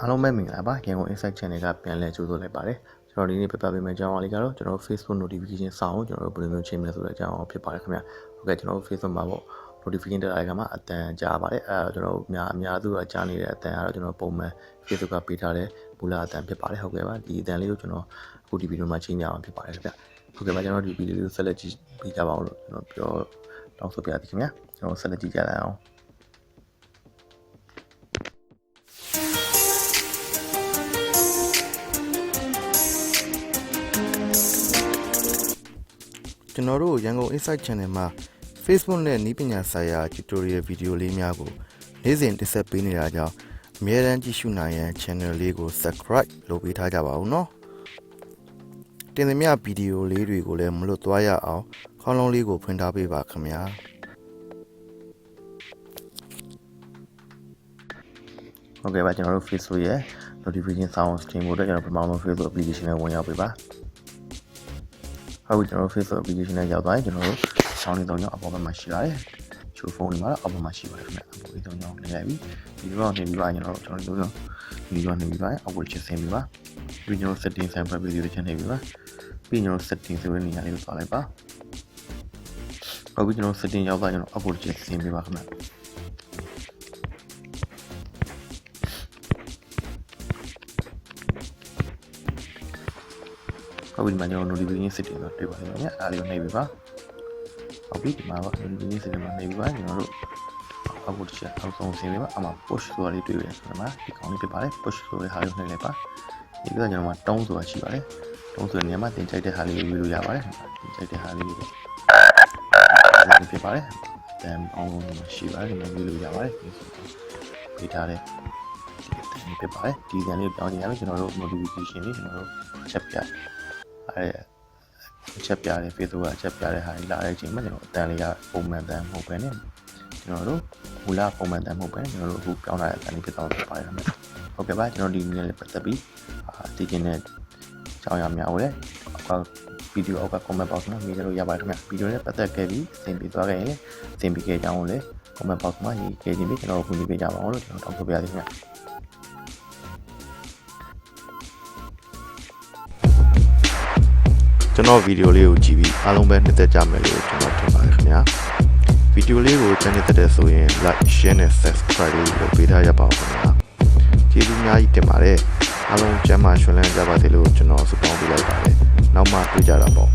အားလုံးပဲမင်္ဂလာပါရန်ကုန် Insight Channel ကပြန်လည်ကြိုဆိုလိုက်ပါတယ်ကျွန်တော်ဒီနေ့ပြပြပေးမယ့်အကြောင်းအရာလေးကတော့ကျွန်တော် Facebook notification စောင့်ကိုကျွန်တော်တို့ဘယ်လိုမျိုးချိန်မလဲဆိုတဲ့အကြောင်းအရာဖြစ်ပါတယ်ခင်ဗျာဟုတ်ကဲ့ကျွန်တော် Facebook မှာပေါ့ notification တက်လာတဲ့အခါမှာအတန်ကြားပါတယ်အဲကျွန်တော်အများစုကကြားနေတဲ့အတန်ကတော့ကျွန်တော်ပုံမှန် Facebook ကပေးထားတဲ့မူလအတန်ဖြစ်ပါတယ်ဟုတ်ကဲ့ပါဒီအတန်လေးကိုကျွန်တော်အခုဒီဗီဒီယိုမှာချိန်ပြအောင်ဖြစ်ပါတယ်ခင်ဗျာဟုတ်ကဲ့ပါကျွန်တော်ဒီဗီဒီယိုလေးကိုဆက်လက်ကြည့်ပေးကြပါဦးလို့ကျွန်တော်ပြောတောင်းဆိုပြရသည်ခင်ဗျာကျွန်တော်ဆက်လက်ကြည့်ကြရအောင်ကျွန်တော်တို့ရန်ကုန် Insight Channel မှာ Facebook နဲ့နည်းပညာဆိုင်ရာ tutorial video လေးများကိုနေ့စဉ်တင်ဆက်ပေးနေတာကြောင့်အမြဲတမ်းကြည့်ရှုနိုင်ရန် channel လေးကို subscribe လုပ်ပေးထားကြပါဦးနော်တင်သမျှဗီဒီယိုလေးတွေကိုလည်းမလွတ်သွားရအောင်ခေါင်းလုံးလေးကိုဖွင့်ထားပေးပါခင်ဗျာဟုတ်ကဲ့ပါကျွန်တော်တို့ Facebook ရဲ့ notification sound stream ကိုတော့ကျွန်တော်ပထမဆုံး Facebook application နဲ့ဝင်ရောက်ပေးပါဟုတ်ကျွန်တော် Facebook application နဲ့ရောက်သွားရင်ကျွန်တော်တို့ဆောင်းနေတော့အပေါ်ဘက်မှာရှိပါတယ်ချိုဖုန်းတွေမှာတော့အပေါ်မှာရှိပါတယ်ခင်ဗျအပေါ်လေးတော့ညောင်းနေလိုက်ပြီဒီတော့နေပြီးပါကျွန်တော်တို့ဒီတော့နေပြီးပါအောက်ကိုချက်ဆင်းပြီးပါပြီးကျွန်တော် setting ဆန်ဖတ်ပြီးဒီချက်နေပြီးပါပြီးကျွန်တော် setting ဆိုတဲ့နေရာလေးကိုသွားလိုက်ပါဟုတ်ပြီကျွန်တော် setting ရောက်သွားကျွန်တော်အောက်ကိုချက်ဆင်းပြီးပါခင်ဗျဟုတ်ပြီဒီမှာကျွန်တော် notification setting တော့တွေ့ပါတယ်ခင်ဗျအားလေးကိုနှိပ်ပေးပါဟုတ်ပြီဒီမှာတော့ notification setting မှာနှိပ်ပေးပါကျွန်တော်တို့အောက်ကိုချက်အောက်ဆုံးဆင်းပေးပါအမှ push ဆိုတာလေးတွေ့ရတယ်ဆိုတော့ဒီကောင်လေးဖြစ်ပါတယ် push ဆိုတဲ့ဟာလေးနှိပ်လိုက်ပါဒီကကျွန်တော်မှာတုံးဆိုတာရှိပါတယ်တုံးဆိုတဲ့နေရာမှာတင်ကြိုက်တဲ့ဟာလေးကိုရွေးလို့ရပါတယ်တင်ကြိုက်တဲ့ဟာလေးကိုဖြစ်ပါတယ်တန်အောင်လုံးရှိပါတယ်ဒီမှာရွေးလို့ရပါတယ်ပေးထားတဲ့ဒီဖြစ်ပါတယ်ဒီကန်လေးတောင်းနေရမယ်ကျွန်တော်တို့ notification လေးကျွန်တော်တို့ချက်ပြချက်ပြတယ် Facebook ကချက်ပြတဲ့ဟာကြီးလာတဲ့အချိန်မှာကျွန်တော်အတန်လေးကပုံမှန်တန်မဟုတ်ပဲねကျွန်တော်တို့မူလပုံမှန်တန်မဟုတ်ပဲကျွန်တော်တို့အခုပြောင်းလာတဲ့အတန်လေးဖြစ်သွားဖြစ်ပါတယ်ခင်ဗျဟုတ်ကဲ့ပါကျွန်တော်ဒီနေ့လေးပတ်သက်ပြီးသိချင်တဲ့အကြောင်းအရာများကိုလည်းအောက်ကဗီဒီယိုအောက်က comment box မှာရေးကြလို့ရပါတယ်ခင်ဗျဗီဒီယိုနဲ့ပတ်သက်ခဲ့ပြီးသင်ပြီးသွားခဲ့ရင်သင်ပြီးခဲ့ကြအောင်လည်း comment box မှာရေးခဲ့ခြင်းပြီးကျွန်တော်တို့ကူညီပေးကြပါအောင်လို့ကျွန်တော်တောင်းဆိုပါရစေခင်ဗျကျွန်တော်ဗီဒီယိုလေးကိုကြည့်ပြီးအားလုံးပဲနှစ်သက်ကြမယ်လို့ကျွန်တော်ထင်ပါတယ်ခင်ဗျာဗီဒီယိုလေးကိုချမ်းမြေ့တဲ့ဆိုရင် like share နဲ့ subscribe လေးလုပ်ပေးထားရပါဦးခင်ဗျာကျေးဇူးအများကြီးတင်ပါတယ်အားလုံးကျမ်းမာရွှင်လန်းကြပါစေလို့ကျွန်တော်ဆုတောင်းပေးလိုက်ပါတယ်နောက်မှတွေ့ကြတာပေါ့